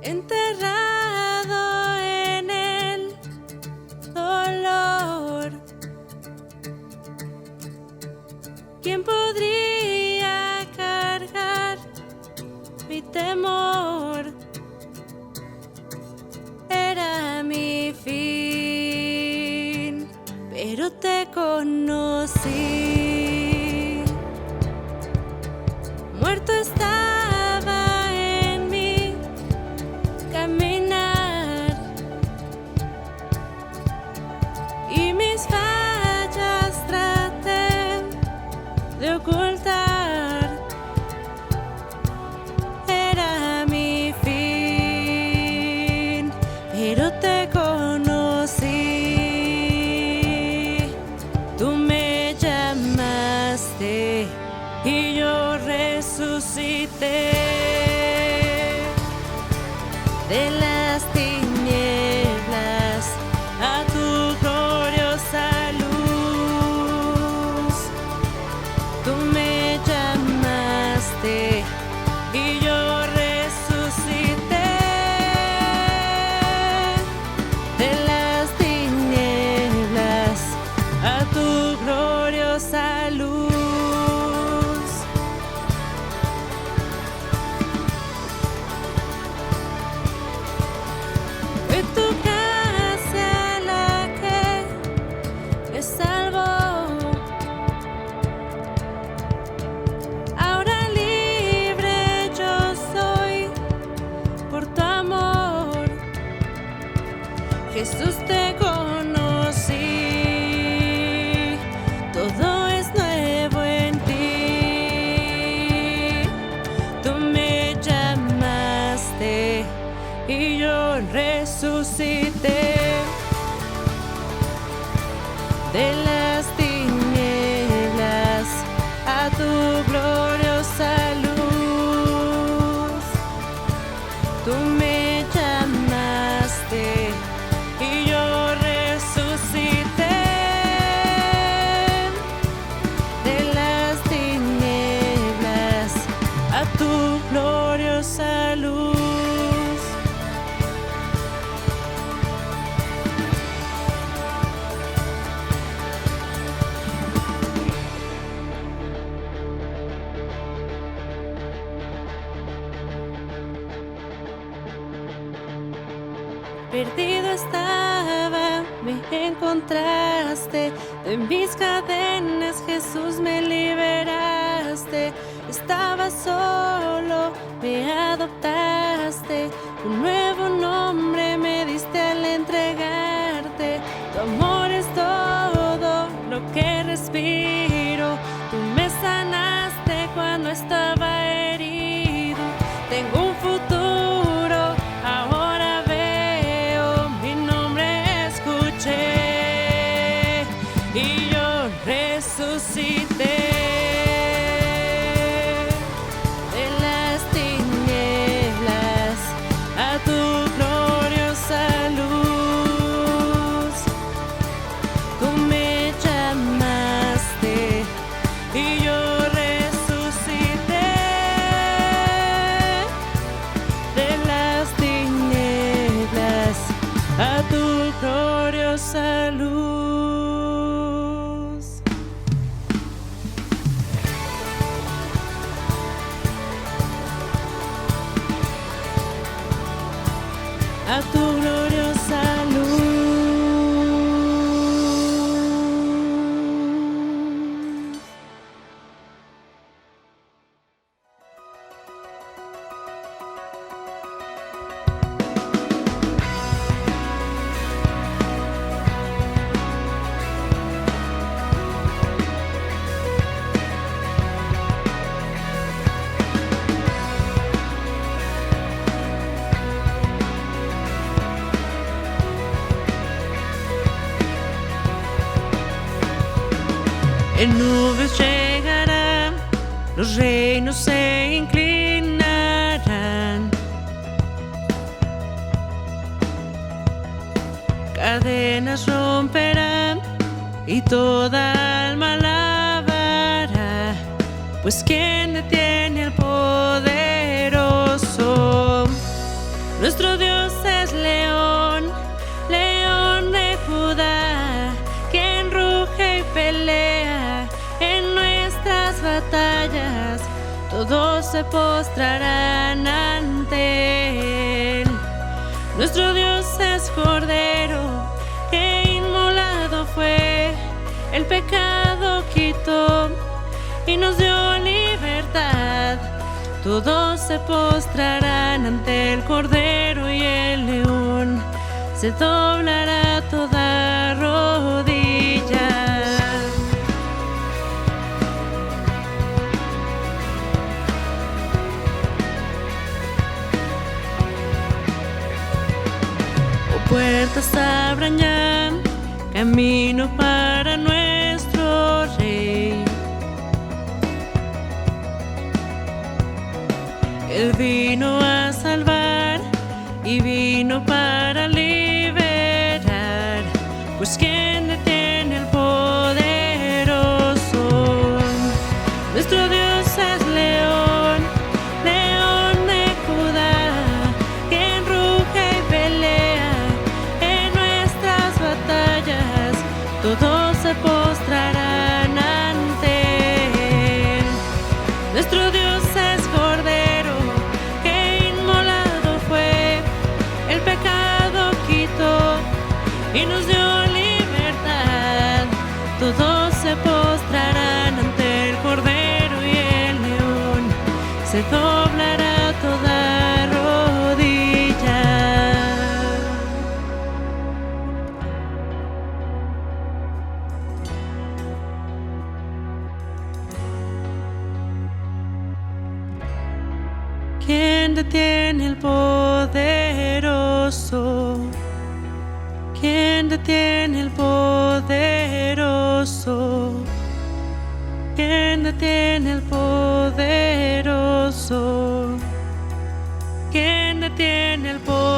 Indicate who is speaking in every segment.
Speaker 1: Enterrado en el dolor, ¿quién podría cargar mi temor? Era mi fin, pero te conocí. Muerto estaba en mi caminar y mis fallas traté de ocultar. Era mi fin, pero te conocí. Tú me llamaste y yo resucité de las tinieblas a tu gloriosa luz. Tú me llamaste y yo resucité de las tinieblas a tu gloriosa luz. Fue tu gracia la que me salvó. Ahora libre yo soy por tu amor. Jesús, te conocí. Todo es nuevo en ti. Tú me llamaste y yo resucité de las tinieblas a tu gloriosa luz. Tú me llamaste y yo resucité de las tinieblas a tu gloriosa luz. Perdido estaba, me encontraste, de mis cadenas Jesús me liberaste. Estaba solo, me adoptaste, un nuevo nombre me diste al entregarte. Tu amor es todo lo que respiro, tú me sanaste cuando estaba herido. Tengo un futuro, ahora veo, mi nombre escuché y yo resucité de las tinieblas a tu gloriosa luz. Tú me llamaste y yo resucité de las tinieblas a tu gloriosa luz. A tu gloriosa luz. En nubes llegarán, los reinos se inclinarán. Cadenas romperán, y toda alma alabará, pues quien detiene al poderoso. Nuestro Dios es león, león de Judá, quien ruge y pelea en nuestras batallas. Todos se postrarán ante él. Nuestro Dios es cordero, que inmolado fue, el pecado quitó y nos dio libertad. Todos se postrarán ante el cordero y el león, se doblará toda rodilla. Puertas abran ya, camino para nuestro Rey. Él vino a salvar y vino para liberar, pues quien detiene al poderoso. Nuestro Dios es león, león de Judá, quien ruge y pelea en nuestras batallas. Todos se postrarán ante él. Nuestro Dios es cordero, que inmolado fue, el pecado quitó y nos dio libertad. Todos se postrarán ante el cordero y el león, se doblará toda rodilla. ¿Quién detiene el poderoso? ¿Quién detiene el poderoso? ¿Quién detiene el poderoso? ¿Quién detiene el poderoso?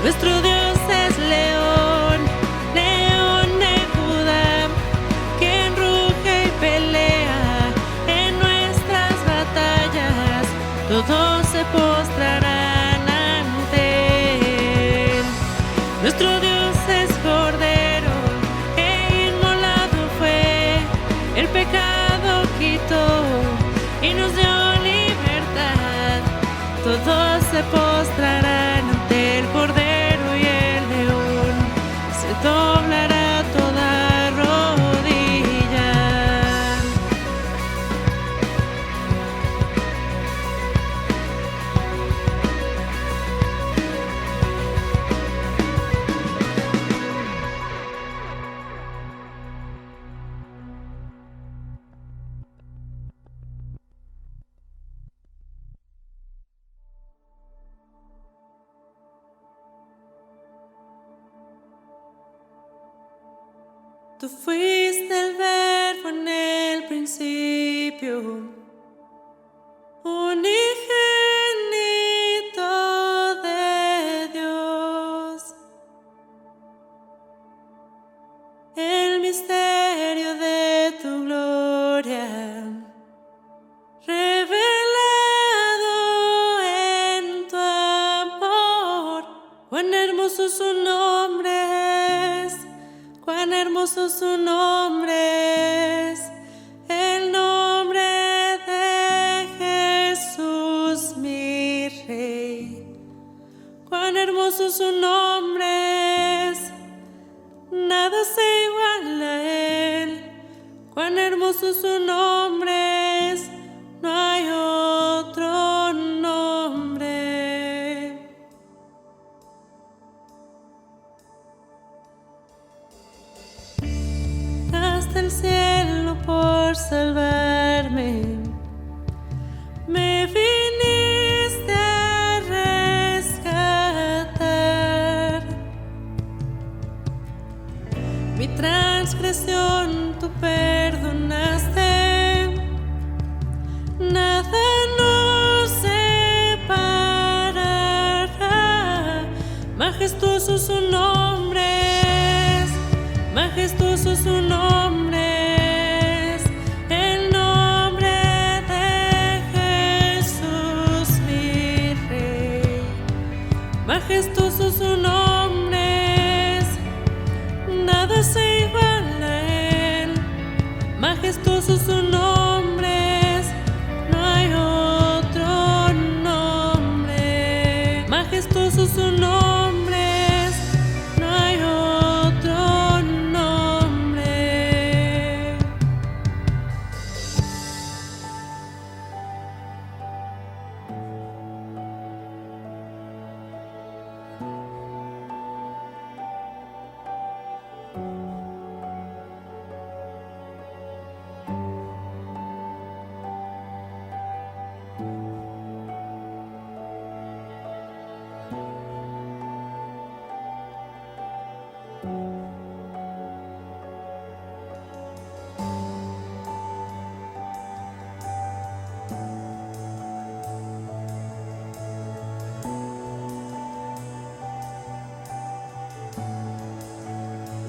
Speaker 1: Nuestro Dios es león, león de Judá, quien ruge y pelea en nuestras batallas. Todos se postrarán ante él. Nuestro Dios es cordero, que inmolado fue, el pecado quitó y nos dio libertad. Todos se postrarán ante el cordero y el león, se doblará toda rodilla. Tú fuiste el verbo en el principio, unigénito de Dios, el misterio de tu gloria, revelado en tu amor. Cuán hermoso su nombre es, cuán hermoso su nombre es, el nombre de Jesús mi Rey. Cuán hermoso su nombre es, nada se iguala a él. Cuán hermoso su nombre es, no hay otro nombre. Hasta el cielo Majestuoso su nombre es, majestuoso su nombre es, el nombre de Jesús mi Rey. Majestuoso su nombre es, nada se iguala a él. Majestuoso su nombre es, no hay otro nombre. Majestuoso su nombre es, no hay otro nombre.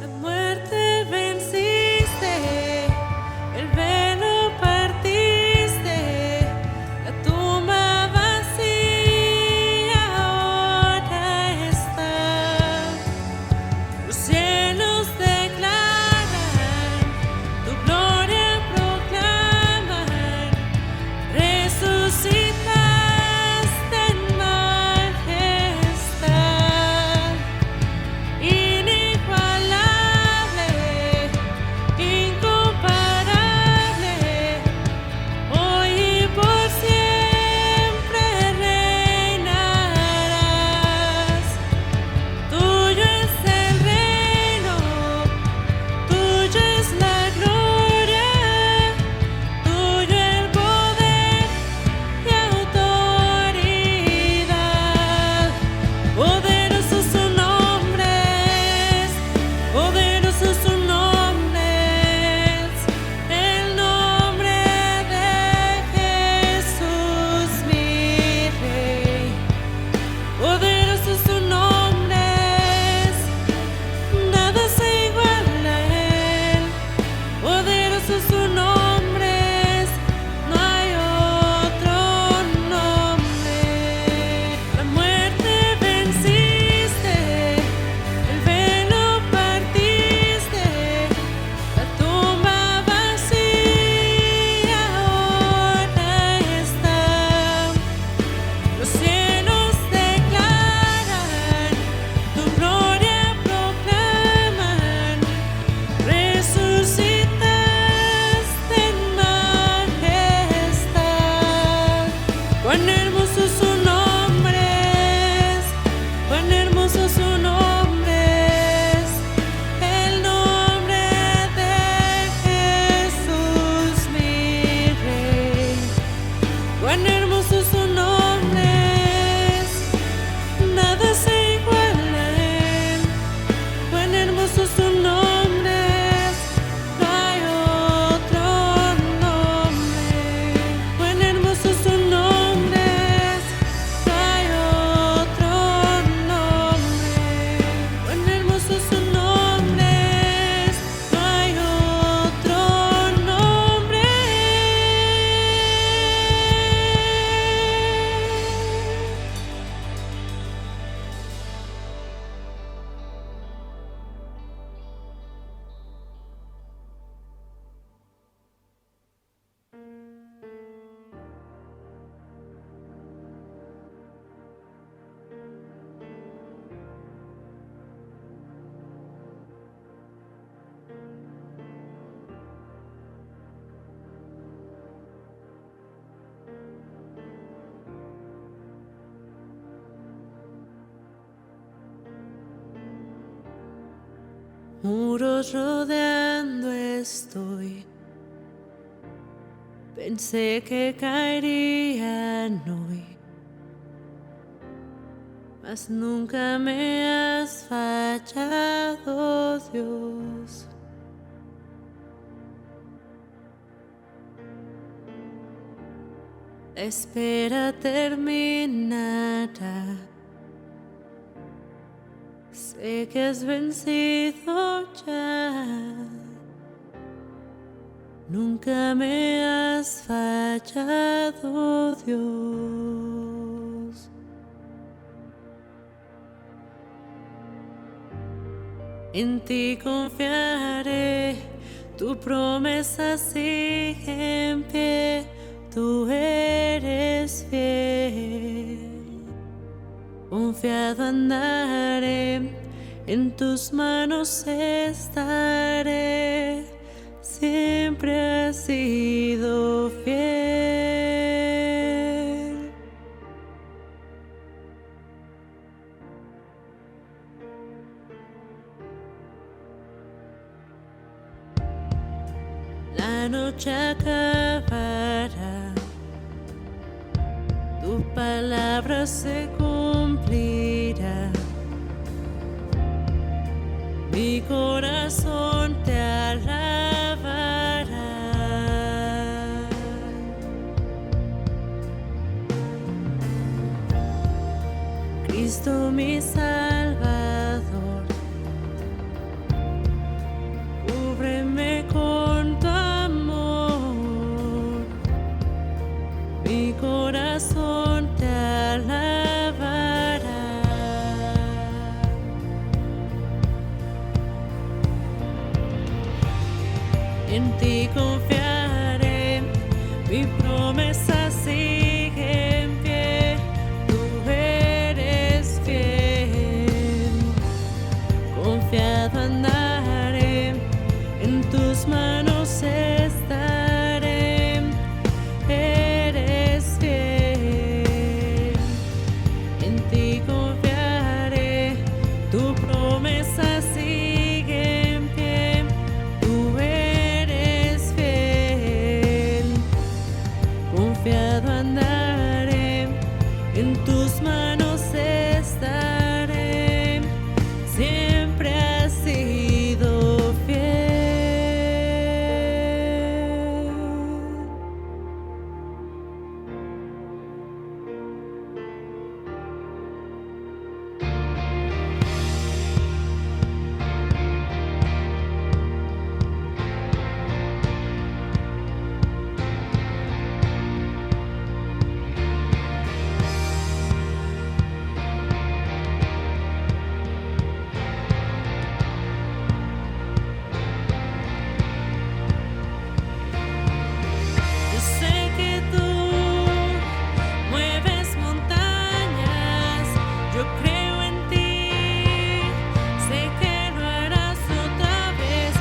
Speaker 1: La muerte venciste, el velo partiste, la tumba vacía ahora está. Los cielos declaran, tu gloria proclaman, resucitaste en majestad. Inigualable, incomparable, hoy y por siempre reinarás. Tuyo es el reino, tuyo es la gloria, tuyo el poder y autoridad. Poderoso su nombre es, poderoso su nombre es, el nombre de Jesús mi Rey. Poderoso su nombre es, nada se iguala a él. Poderoso su nombre es, no hay otro nombre. La muerte venciste, el velo partiste, la tumba vacía ahora está. Los cielos declaran, tu gloria proclaman, resucitaste en majestad. Cuán hermoso su nombre es, cuán hermoso su nombre es, el nombre de Jesús mi Rey. Cuán hermoso su nombre es, nada se iguala a él. Cuán hermoso su nombre es, no hay otro nombre. Cuán hermoso su nombre es, no hay otro nombre. Cuán hermoso su nombre es, no hay otro nombre. Muros rodeando estoy, pensé que caerían hoy, mas nunca me has fallado, Dios. La espera terminará Sé que has vencido ya, nunca me has fallado, Dios. En ti confiaré, tu promesa sigue en pie, tú eres fiel. Confiado andaré, en tus manos estaré, siempre has sido fiel. La noche acabará, tu palabra se cumplirá. Mi corazón te alabará. Cristo mi Salvador, cúbreme con tu amor. Mi corazón te alabará. En ti confiaré, mi promesa sigue en pie, tú eres fiel. Confiado andaré, en tus manos estaré, eres fiel. En ti confiaré, tu promesa sigue en pie, tú eres fiel. Confiado andaré, en tus manos estaré, siempre has sido fiel. Yo sé que tú mueves montañas, yo creo en ti, sé que lo harás otra vez.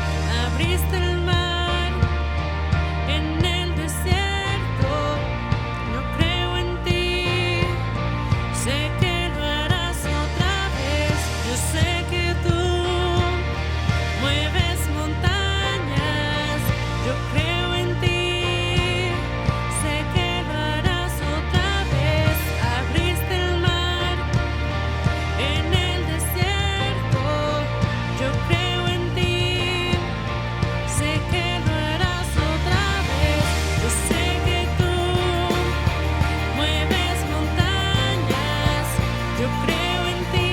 Speaker 1: Abriste el mar en el desierto, yo creo en ti, sé que lo harás otra vez. Yo sé que tú mueves montañas, yo creo en ti, sé que lo harás otra vez. Abriste el mar en el desierto, yo creo en ti, sé que lo harás otra vez. Yo sé que tú mueves montañas, yo creo en ti,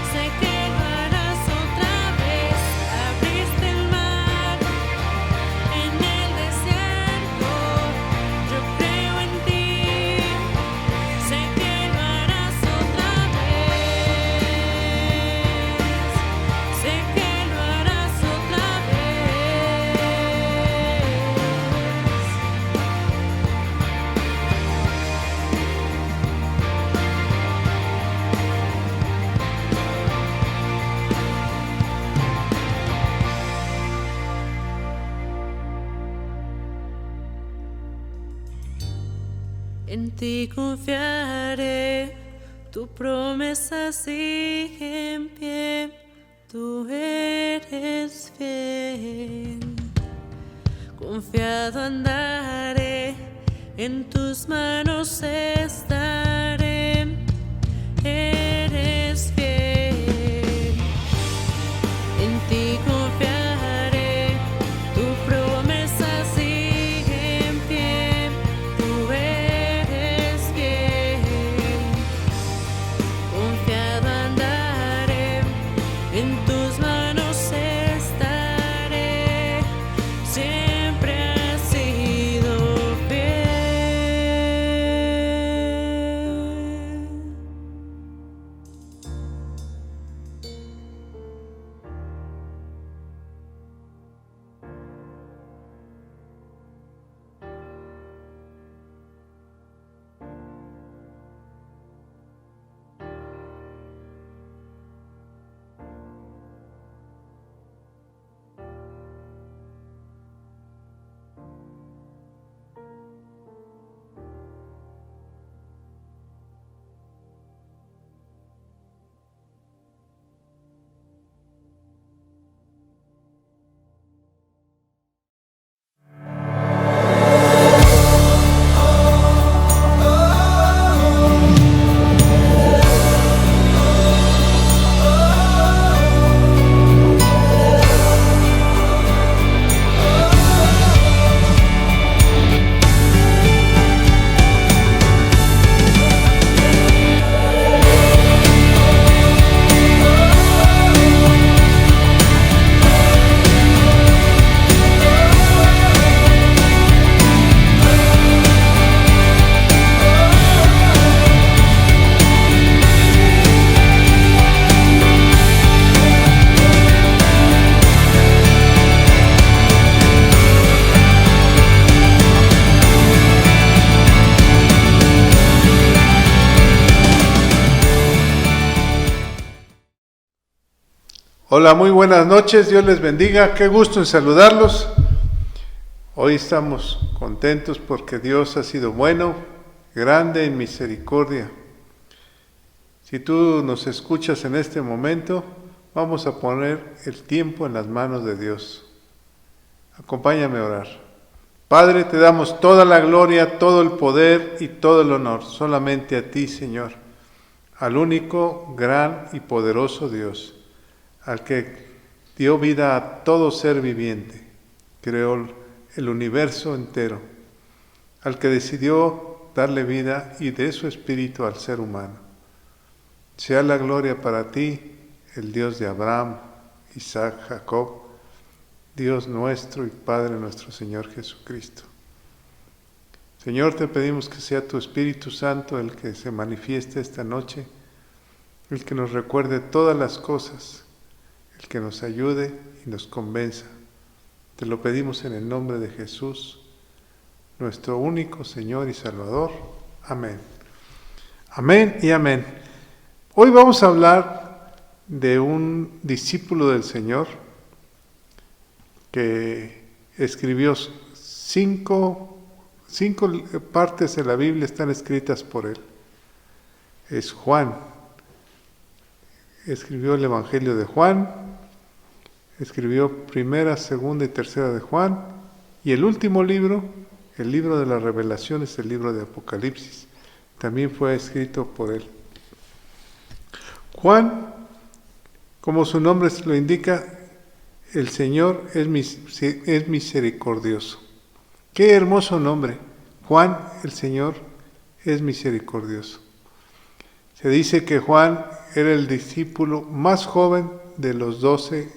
Speaker 1: sé que lo harás otra vez. Abriste el mar en el desierto, yo creo en ti, sé que lo harás otra vez, sé que lo harás otra vez. En ti confiaré, tu promesa sigue en pie, tú eres fiel. Confiado andaré, en tus manos estaré, eres fiel. En ti confiaré, tu promesa sigue en pie, tú eres fiel. Confiado andaré,
Speaker 2: Hola, muy buenas noches, Dios les bendiga, qué gusto en saludarlos. Hoy estamos contentos porque Dios ha sido bueno, grande en misericordia. Si tú nos escuchas en este momento, vamos a poner el tiempo en las manos de Dios. Acompáñame a orar. Padre, te damos toda la gloria, todo el poder y todo el honor, solamente a ti, Señor, al único, gran y poderoso Dios, al que dio vida a todo ser viviente, creó el universo entero, al que decidió darle vida y de su espíritu al ser humano. Sea la gloria para ti, el Dios de Abraham, Isaac, Jacob, Dios nuestro y Padre nuestro Señor Jesucristo. Señor, te pedimos que sea tu Espíritu Santo el que se manifieste esta noche, el que nos recuerde todas las cosas, el que nos ayude y nos convenza. Te lo pedimos en el nombre de Jesús, nuestro único Señor y Salvador. Amén. Amén y amén. Hoy vamos a hablar de un discípulo del Señor que escribió cinco partes de la Biblia, están escritas por él. Es Juan. Escribió el Evangelio de Juan, escribió primera, segunda y tercera de Juan, y el último libro, el libro de las Revelaciones, el libro de Apocalipsis, también fue escrito por él. Juan, como su nombre lo indica, el Señor es misericordioso. Qué hermoso nombre. Juan, el Señor, es misericordioso. Se dice que Juan era el discípulo más joven de los 12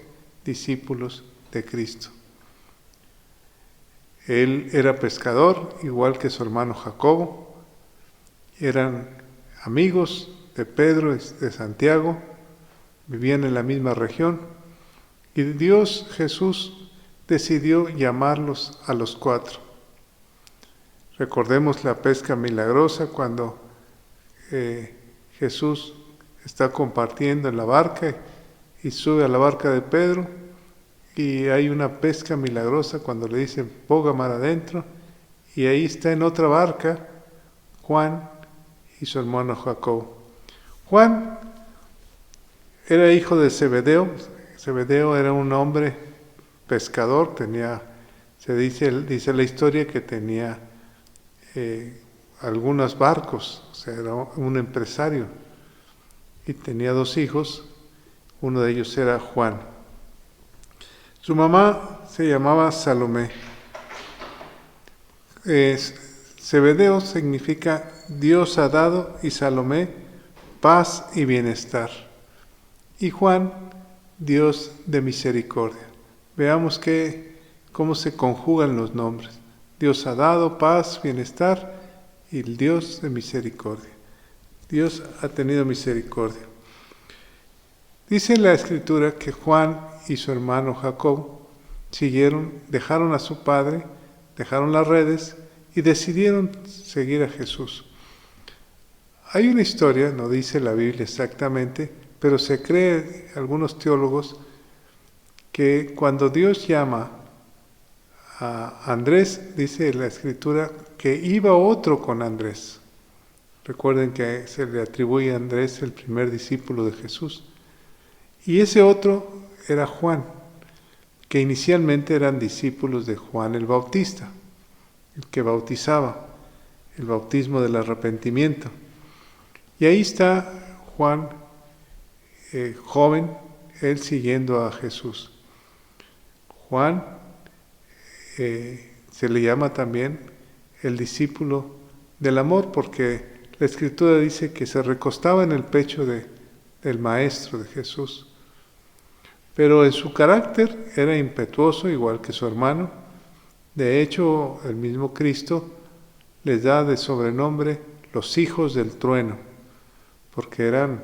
Speaker 2: discípulos de Cristo. Él era pescador, igual que su hermano Jacobo. Eran amigos de Pedro y de Santiago, vivían en la misma región, y Dios, Jesús, decidió llamarlos a los 4. Recordemos la pesca milagrosa cuando Jesús está compartiendo en la barca y sube a la barca de Pedro, y hay una pesca milagrosa cuando le dicen ponga mar adentro, y ahí está en otra barca Juan y su hermano Jacobo. Juan era hijo de Zebedeo. Zebedeo era un hombre pescador, dice la historia que tenía algunos barcos, o sea, era un empresario, y tenía 2 hijos, uno de ellos era Juan. Su mamá se llamaba Salomé. Zebedeo significa Dios ha dado, y Salomé, paz y bienestar. Y Juan, Dios de misericordia. Veamos cómo se conjugan los nombres. Dios ha dado, paz, bienestar, y el Dios de misericordia. Dios ha tenido misericordia. Dice la Escritura que Juan y su hermano Jacob dejaron a su padre, dejaron las redes y decidieron seguir a Jesús. Hay una historia, no dice la Biblia exactamente, pero se cree, algunos teólogos, que cuando Dios llama a Andrés, dice la Escritura, que iba otro con Andrés. Recuerden que se le atribuye a Andrés el primer discípulo de Jesús. Y ese otro era Juan, que inicialmente eran discípulos de Juan el Bautista, el que bautizaba, el bautismo del arrepentimiento. Y ahí está Juan, joven, él siguiendo a Jesús. Juan se le llama también el discípulo del amor, porque la Escritura dice que se recostaba en el pecho del Maestro, de Jesús. Pero en su carácter era impetuoso, igual que su hermano. De hecho, el mismo Cristo les da de sobrenombre los hijos del trueno, porque eran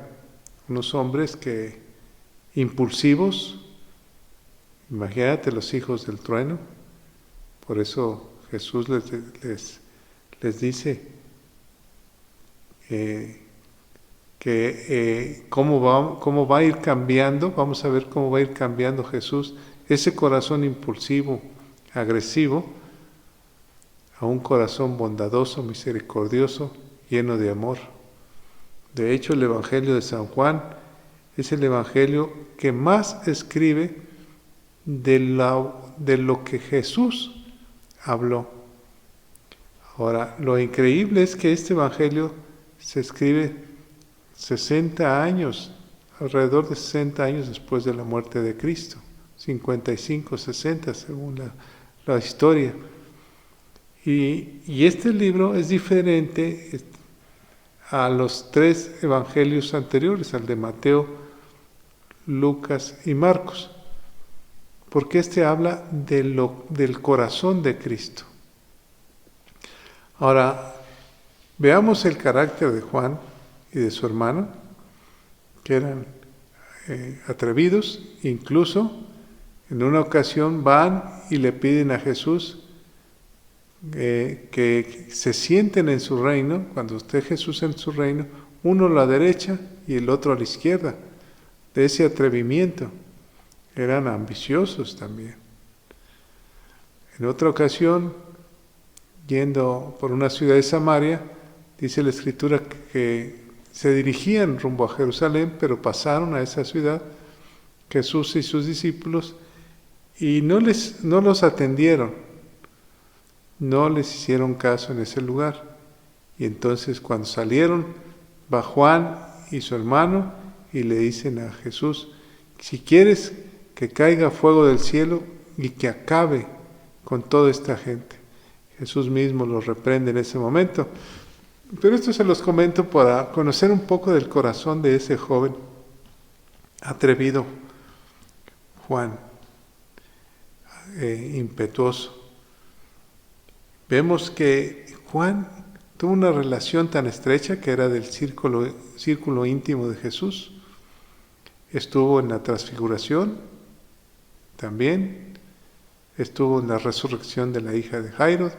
Speaker 2: unos hombres impulsivos. Imagínate los hijos del trueno. Por eso Jesús les dice, que cómo va a ir cambiando, vamos a ver cómo va a ir cambiando Jesús, ese corazón impulsivo, agresivo, a un corazón bondadoso, misericordioso, lleno de amor. De hecho, el Evangelio de San Juan es el Evangelio que más escribe de lo que Jesús habló. Ahora, lo increíble es que este Evangelio se escribe 60 años, alrededor de 60 años después de la muerte de Cristo, 55, 60 según la historia. Y este libro es diferente a los 3 evangelios anteriores, al de Mateo, Lucas y Marcos, porque este habla del corazón de Cristo. Ahora, veamos el carácter de Juan y de su hermano, que eran atrevidos. Incluso en una ocasión van y le piden a Jesús que se sienten en su reino, cuando esté Jesús en su reino, uno a la derecha y el otro a la izquierda. De ese atrevimiento, eran ambiciosos también. En otra ocasión, yendo por una ciudad de Samaria, dice la Escritura que se dirigían rumbo a Jerusalén, pero pasaron a esa ciudad, Jesús y sus discípulos, y no los atendieron, no les hicieron caso en ese lugar. Y entonces cuando salieron, va Juan y su hermano y le dicen a Jesús: si quieres que caiga fuego del cielo y que acabe con toda esta gente. Jesús mismo los reprende en ese momento. Pero esto se los comento para conocer un poco del corazón de ese joven atrevido, Juan, impetuoso. Vemos que Juan tuvo una relación tan estrecha que era del círculo íntimo de Jesús. Estuvo en la transfiguración también, estuvo en la resurrección de la hija de Jairo.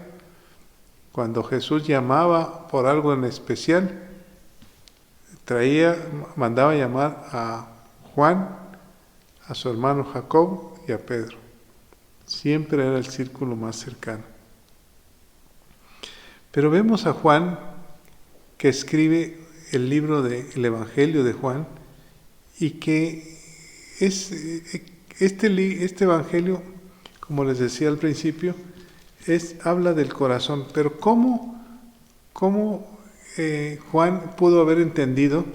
Speaker 2: Cuando Jesús llamaba por algo en especial, mandaba llamar a Juan, a su hermano Jacob y a Pedro. Siempre era el círculo más cercano. Pero vemos a Juan que escribe el libro del Evangelio de Juan y que este Evangelio, como les decía al principio, habla del corazón. Pero ¿cómo Juan pudo haber entendido,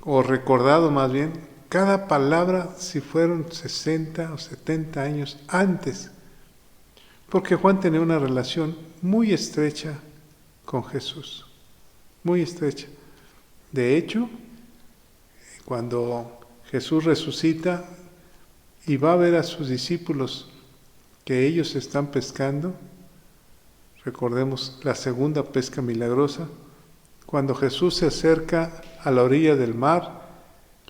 Speaker 2: o recordado más bien, cada palabra si fueron 60 o 70 años antes? Porque Juan tenía una relación muy estrecha con Jesús, muy estrecha. De hecho, cuando Jesús resucita y va a ver a sus discípulos que ellos están pescando, recordemos la segunda pesca milagrosa, cuando Jesús se acerca a la orilla del mar,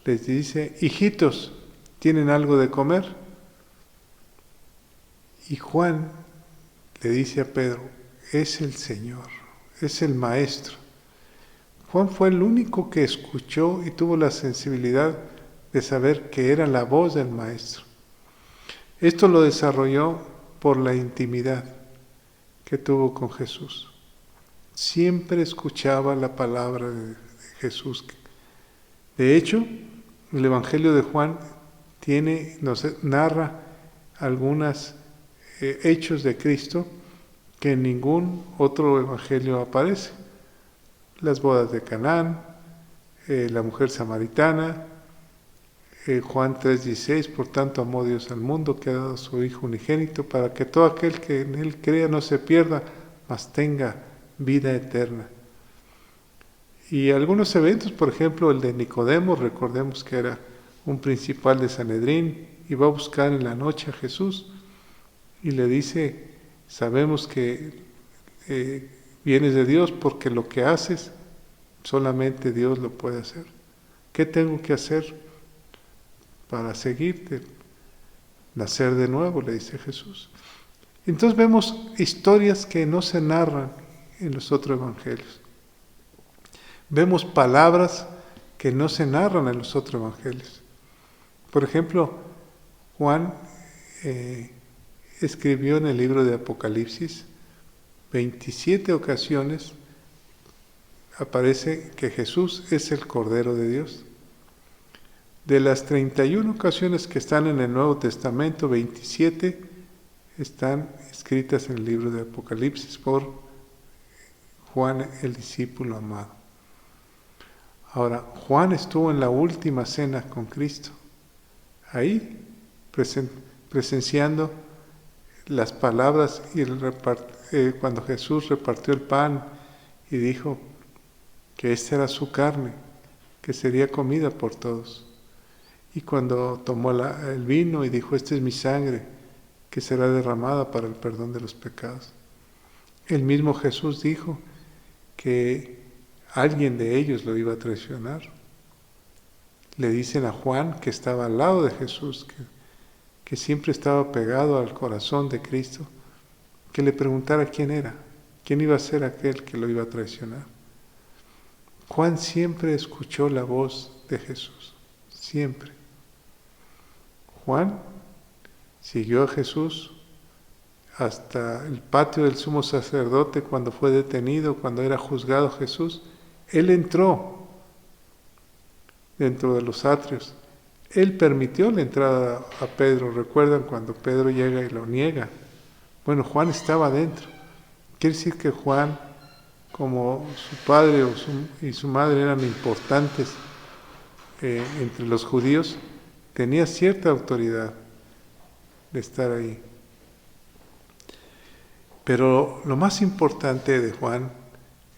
Speaker 2: les dice: hijitos, ¿tienen algo de comer? Y Juan le dice a Pedro: es el Señor, es el Maestro. Juan fue el único que escuchó y tuvo la sensibilidad de saber que era la voz del Maestro. Esto lo desarrolló por la intimidad que tuvo con Jesús. Siempre escuchaba la palabra de Jesús. De hecho, el Evangelio de Juan nos narra algunos hechos de Cristo que en ningún otro evangelio aparece. Las bodas de Canaán, la mujer samaritana, Juan 3:16, por tanto amó Dios al mundo que ha dado a su Hijo unigénito para que todo aquel que en Él crea no se pierda, mas tenga vida eterna. Y algunos eventos, por ejemplo el de Nicodemo, recordemos que era un principal de Sanedrín, y va a buscar en la noche a Jesús y le dice: sabemos que vienes de Dios porque lo que haces solamente Dios lo puede hacer. ¿Qué tengo que hacer para seguirte? Nacer de nuevo, le dice Jesús. Entonces vemos historias que no se narran en los otros evangelios. vemos palabras que no se narran en los otros evangelios. Por ejemplo, Juan escribió en el libro de Apocalipsis 27 ocasiones aparece que Jesús es el Cordero de Dios. De las 31 ocasiones que están en el Nuevo Testamento, 27 están escritas en el libro de Apocalipsis por Juan, el discípulo amado. Ahora, Juan estuvo en la última cena con Cristo, ahí presenciando las palabras y cuando Jesús repartió el pan y dijo que esta era su carne, que sería comida por todos. Y cuando tomó el vino y dijo, esta es mi sangre, que será derramada para el perdón de los pecados. El mismo Jesús dijo que alguien de ellos lo iba a traicionar. Le dicen a Juan, que estaba al lado de Jesús, que siempre estaba pegado al corazón de Cristo, que le preguntara quién era, quién iba a ser aquel que lo iba a traicionar. Juan siempre escuchó la voz de Jesús, siempre. Juan siguió a Jesús hasta el patio del sumo sacerdote cuando fue detenido, cuando era juzgado Jesús. Él entró dentro de los atrios. Él permitió la entrada a Pedro. ¿Recuerdan cuando Pedro llega y lo niega? Bueno, Juan estaba dentro. Quiere decir que Juan, como su padre y su madre eran importantes entre los judíos, tenía cierta autoridad de estar ahí. Pero lo más importante de Juan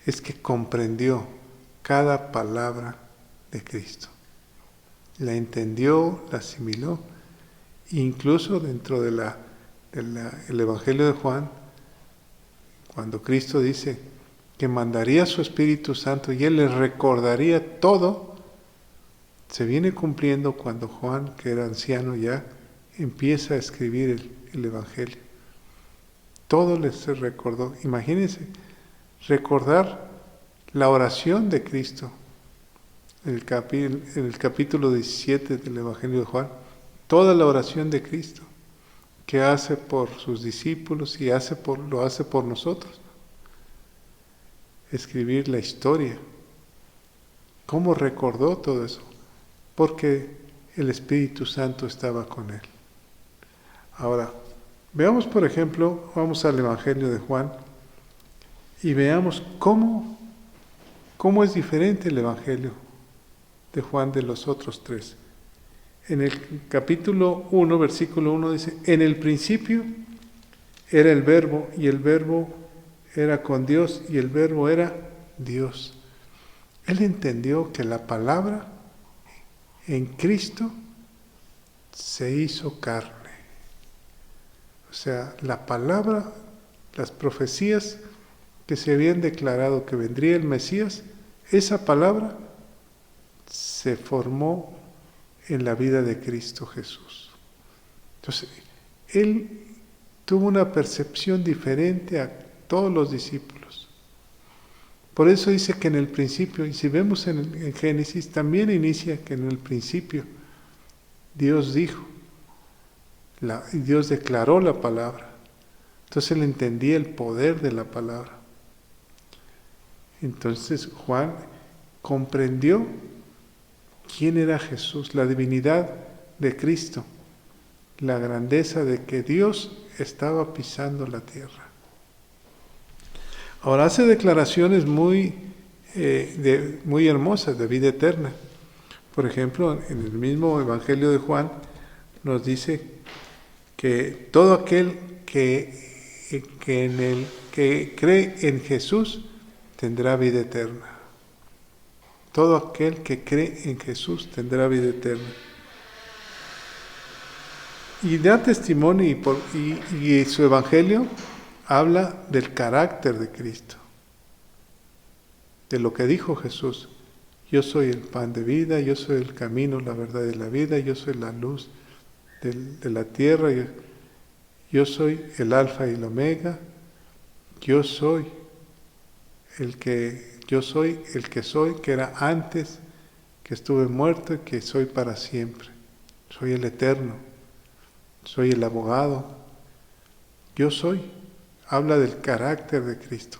Speaker 2: es que comprendió cada palabra de Cristo. La entendió, la asimiló. Incluso dentro del Evangelio de Juan, cuando Cristo dice que mandaría su Espíritu Santo y Él les recordaría todo, se viene cumpliendo cuando Juan, que era anciano ya, empieza a escribir el Evangelio. Todo les recordó. Imagínense, recordar la oración de Cristo en el capítulo 17 del Evangelio de Juan, toda la oración de Cristo que hace por sus discípulos y lo hace por nosotros. Escribir la historia. ¿Cómo recordó todo eso? Porque el Espíritu Santo estaba con él. Ahora, veamos por ejemplo, vamos al Evangelio de Juan y veamos cómo es diferente el Evangelio de Juan de los otros tres. En el capítulo 1, versículo 1 dice, en el principio era el Verbo, y el Verbo era con Dios, y el Verbo era Dios. Él entendió que la palabra en Cristo se hizo carne. O sea, la palabra, las profecías que se habían declarado que vendría el Mesías, esa palabra se formó en la vida de Cristo Jesús. Entonces, Él tuvo una percepción diferente a todos los discípulos. Por eso dice que en el principio, y si vemos en Génesis, también inicia que en el principio Dios dijo, Dios declaró la palabra. Entonces Él entendía el poder de la palabra. Entonces Juan comprendió quién era Jesús, la divinidad de Cristo, la grandeza de que Dios estaba pisando la tierra. Ahora hace declaraciones muy hermosas de vida eterna. Por ejemplo, en el mismo Evangelio de Juan nos dice que todo aquel que cree en Jesús tendrá vida eterna. Todo aquel que cree en Jesús tendrá vida eterna. Y da testimonio y su Evangelio habla del carácter de Cristo, de lo que dijo Jesús. Yo soy el pan de vida, yo soy el camino, la verdad y la vida, yo soy la luz de la tierra, yo soy el alfa y el omega, yo Yo soy el que soy, que era antes, que estuve muerto y que soy para siempre. Soy el eterno, soy el abogado. Yo soy. Habla del carácter de Cristo.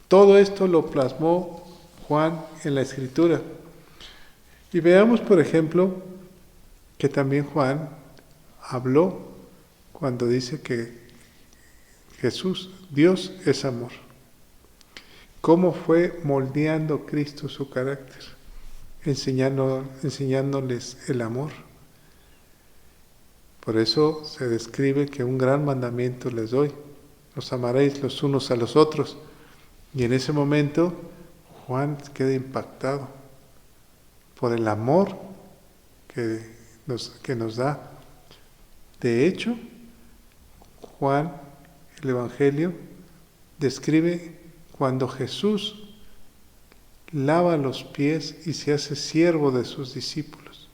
Speaker 2: Todo esto lo plasmó Juan en la Escritura. Y veamos, por ejemplo, que también Juan habló cuando dice que Jesús, Dios es amor. ¿Cómo fue moldeando Cristo su carácter? Enseñándoles el amor. Por eso se describe que un gran mandamiento les doy: os amaréis los unos a los otros. Y en ese momento Juan queda impactado por el amor que nos da. De hecho, Juan, el Evangelio, describe cuando Jesús lava los pies y se hace siervo de sus discípulos.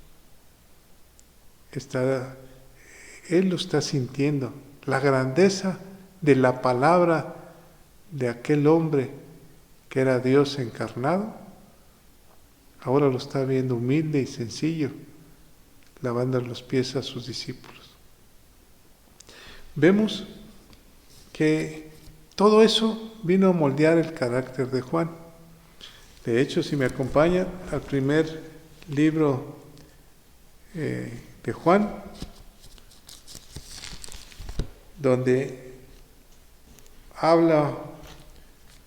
Speaker 2: Él lo está sintiendo, la grandeza de la palabra de aquel hombre que era Dios encarnado. Ahora lo está viendo humilde y sencillo, lavando los pies a sus discípulos. Vemos que todo eso vino a moldear el carácter de Juan. De hecho, si me acompañan al primer libro de Juan, donde habla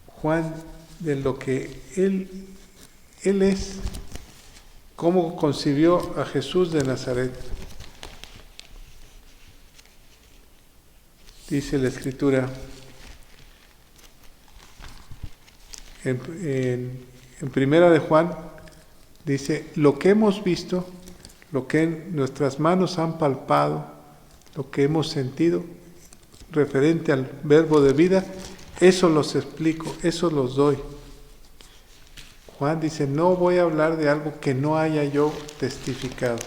Speaker 2: Juan de lo que él es, cómo concibió a Jesús de Nazaret. Dice la Escritura en primera de Juan, dice: lo que hemos visto, lo que nuestras manos han palpado, lo que hemos sentido referente al verbo de vida, eso los explico, eso los doy. Juan dice: no voy a hablar de algo que no haya yo testificado.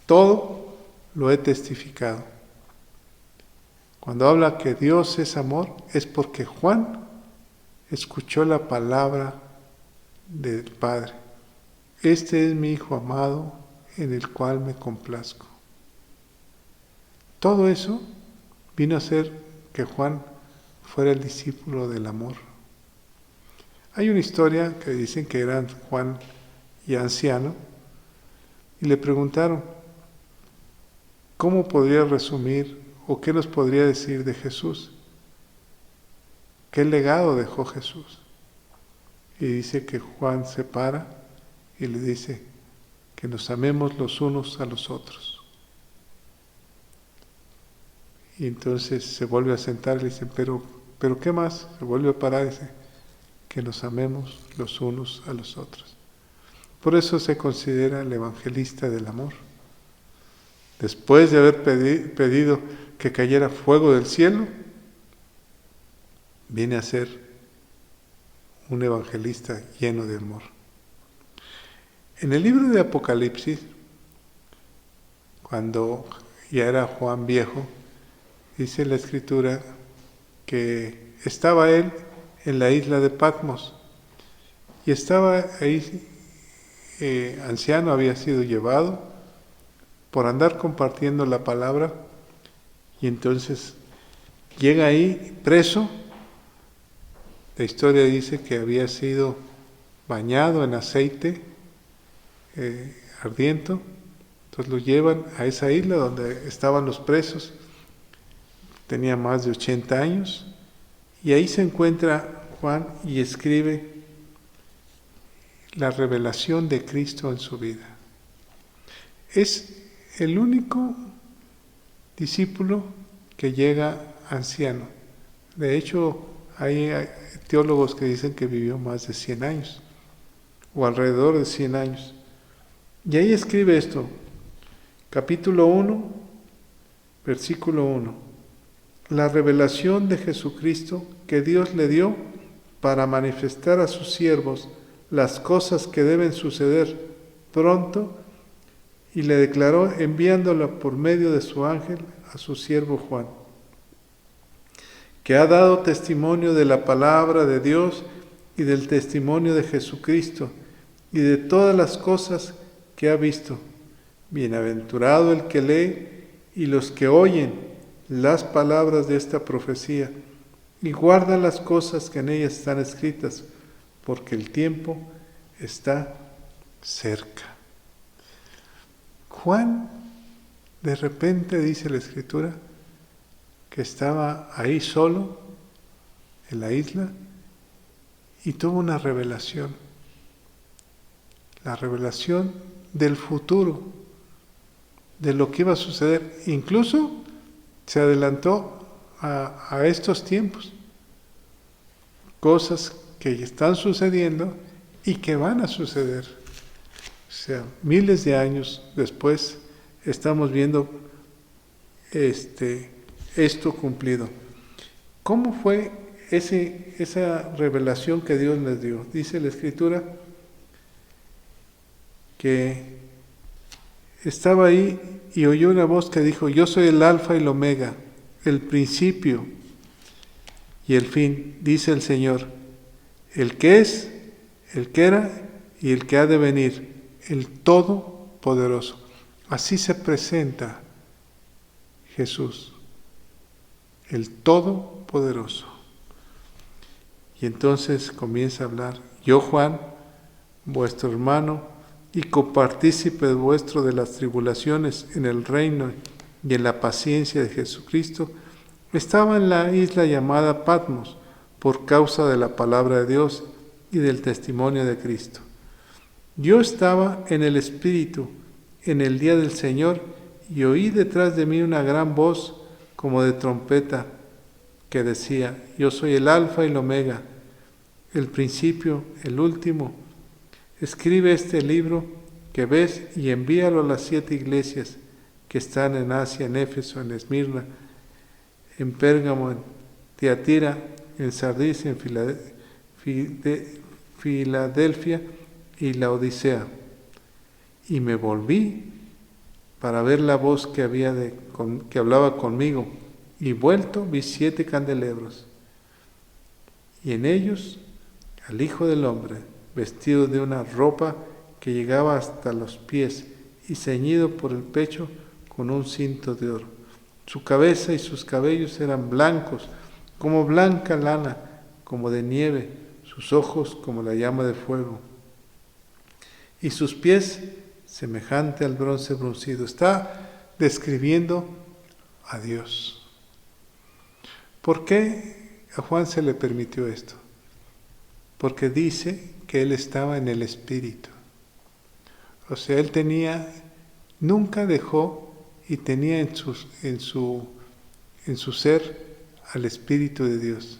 Speaker 2: Todo lo he testificado. Cuando habla que Dios es amor, es porque Juan escuchó la palabra del Padre. Este es mi Hijo amado, en el cual me complazco. Todo eso vino a hacer que Juan fuera el discípulo del amor. Hay una historia que dicen que eran Juan y anciano, y le preguntaron cómo podría resumir o qué nos podría decir de Jesús. ¿Qué legado dejó Jesús? Y dice que Juan se para y le dice que nos amemos los unos a los otros. Y entonces se vuelve a sentar y le dicen: pero ¿qué más? Se vuelve a parar y dice: que nos amemos los unos a los otros. Por eso se considera el evangelista del amor. Después de haber pedido que cayera fuego del cielo, viene a ser un evangelista lleno de amor. En el libro de Apocalipsis, cuando ya era Juan viejo, dice la Escritura que estaba él en la isla de Patmos y estaba ahí, anciano, había sido llevado por andar compartiendo la palabra, y entonces llega ahí preso. La historia dice que había sido bañado en aceite ardiente. Entonces lo llevan a esa isla donde estaban los presos. Tenía más de 80 años y ahí se encuentra Juan y escribe la revelación de Cristo en su vida. Es el único discípulo que llega anciano. De hecho, hay teólogos que dicen que vivió más de 100 años o alrededor de 100 años. Y ahí escribe esto, capítulo 1, versículo 1. La revelación de Jesucristo que Dios le dio para manifestar a sus siervos las cosas que deben suceder pronto, y le declaró enviándola por medio de su ángel a su siervo Juan, que ha dado testimonio de la palabra de Dios y del testimonio de Jesucristo y de todas las cosas que ha visto. Bienaventurado el que lee y los que oyen las palabras de esta profecía y guardan las cosas que en ellas están escritas, porque el tiempo está cerca. Juan, de repente, dice la Escritura, que estaba ahí solo, en la isla, y tuvo una revelación. La revelación del futuro, de lo que iba a suceder. Incluso se adelantó a estos tiempos. Cosas que están sucediendo y que van a suceder. O sea, miles de años después estamos viendo esto cumplido. ¿Cómo fue esa revelación que Dios les dio? Dice la Escritura que estaba ahí y oyó una voz que dijo: yo soy el Alfa y el Omega, el principio y el fin, dice el Señor, el que es, el que era y el que ha de venir, el Todopoderoso. Así se presenta Jesús, el Todopoderoso. Y entonces comienza a hablar: yo, Juan, vuestro hermano y copartícipe vuestro de las tribulaciones en el reino y en la paciencia de Jesucristo, estaba en la isla llamada Patmos por causa de la palabra de Dios y del testimonio de Cristo. Yo estaba en el Espíritu en el día del Señor y oí detrás de mí una gran voz como de trompeta que decía: yo soy el Alfa y el Omega, el principio, el último. Escribe este libro que ves y envíalo a las 7 iglesias que están en Asia, en Éfeso, en Esmirna, en Pérgamo, en Tiatira, en Sardis, en Filadelfia y Laodicea. Y me volví para ver la voz que hablaba conmigo, y vuelto vi 7 candelebros, y en ellos al Hijo del Hombre, vestido de una ropa que llegaba hasta los pies y ceñido por el pecho con un cinto de oro. Su cabeza y sus cabellos eran blancos, como blanca lana, como de nieve, sus ojos como la llama de fuego, y sus pies semejante al bronce bruncido. Está describiendo a Dios. ¿Por qué a Juan se le permitió esto? Porque dice que él estaba en el Espíritu. O sea, él nunca dejó y tenía en su ser al Espíritu de Dios.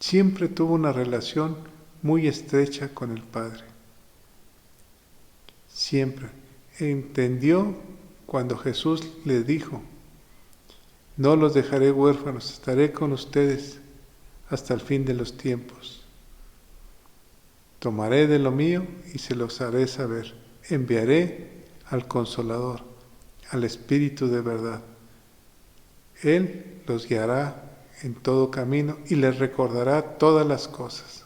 Speaker 2: Siempre tuvo una relación muy estrecha con el Padre. Siempre. Entendió cuando Jesús le dijo: no los dejaré huérfanos, estaré con ustedes hasta el fin de los tiempos. Tomaré de lo mío y se los haré saber. Enviaré al Consolador, al Espíritu de verdad. Él los guiará en todo camino y les recordará todas las cosas.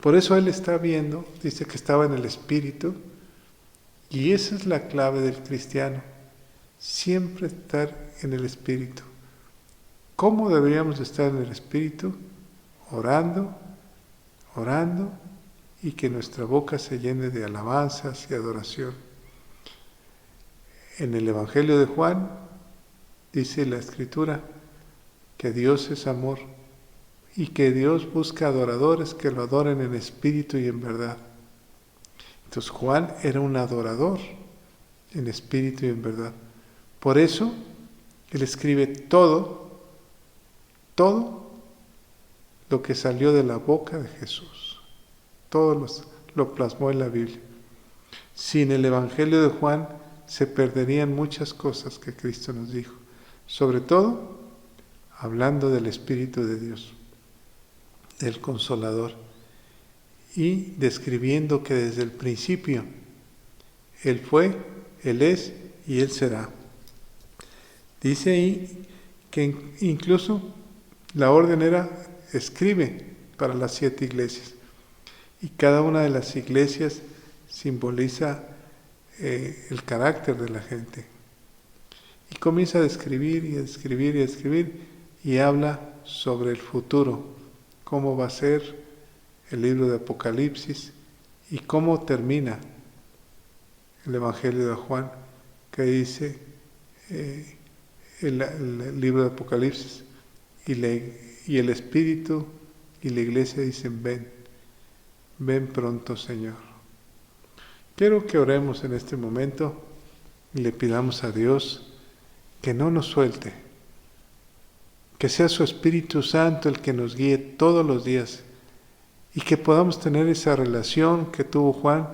Speaker 2: Por eso él está viendo, dice que estaba en el Espíritu, y esa es la clave del cristiano, siempre estar en el Espíritu. ¿Cómo deberíamos estar en el Espíritu? Orando, y que nuestra boca se llene de alabanzas y adoración. En el Evangelio de Juan dice la Escritura que Dios es amor y que Dios busca adoradores que lo adoren en espíritu y en verdad. Entonces Juan era un adorador en espíritu y en verdad. Por eso él escribe todo lo que salió de la boca de Jesús. Todo lo plasmó en la Biblia. Sin el Evangelio de Juan se perderían muchas cosas que Cristo nos dijo, sobre todo hablando del Espíritu de Dios, del Consolador, y describiendo que desde el principio Él fue, Él es y Él será. Dice ahí que incluso la orden era: escribe para las 7 iglesias. Y cada una de las iglesias simboliza el carácter de la gente. Y comienza a describir y a describir y a describir y habla sobre el futuro, cómo va a ser el libro de Apocalipsis y cómo termina el Evangelio de Juan, que dice el libro de Apocalipsis y el Espíritu y la iglesia dicen ven pronto Señor. Quiero que oremos en este momento y le pidamos a Dios que no nos suelte, que sea su Espíritu Santo el que nos guíe todos los días y que podamos tener esa relación que tuvo Juan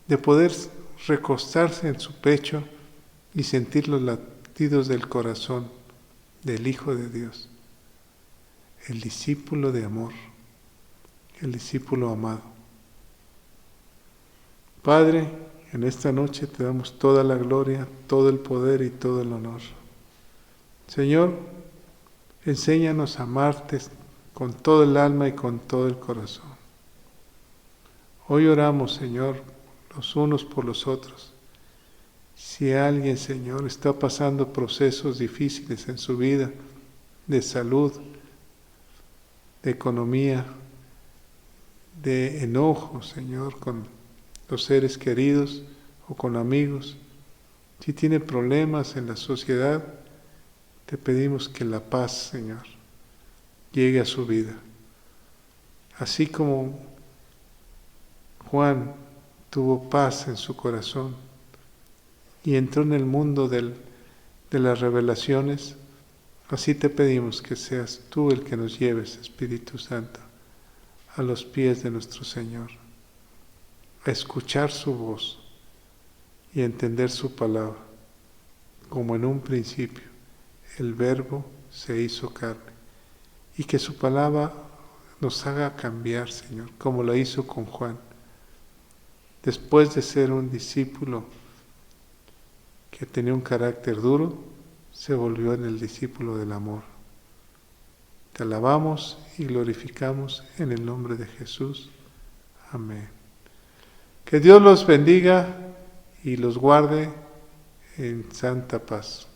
Speaker 2: de poder recostarse en su pecho y sentir los latidos del corazón del Hijo de Dios, el discípulo de amor, el discípulo amado. Padre, en esta noche te damos toda la gloria, todo el poder y todo el honor. Señor, enséñanos a amarte con todo el alma y con todo el corazón. Hoy oramos, Señor, los unos por los otros. Si alguien, Señor, está pasando procesos difíciles en su vida, de salud, de economía, de enojo, Señor, con los seres queridos o con amigos, si tiene problemas en la sociedad, te pedimos que la paz, Señor, llegue a su vida. Así como Juan tuvo paz en su corazón y entró en el mundo de las revelaciones, así te pedimos que seas tú el que nos lleves, Espíritu Santo, a los pies de nuestro Señor, a escuchar su voz y a entender su palabra, como en un principio el Verbo se hizo carne, y que su palabra nos haga cambiar, Señor, como lo hizo con Juan. Después de ser un discípulo que tenía un carácter duro, se volvió en el discípulo del amor. Te alabamos y glorificamos en el nombre de Jesús. Amén. Que Dios los bendiga y los guarde en santa paz.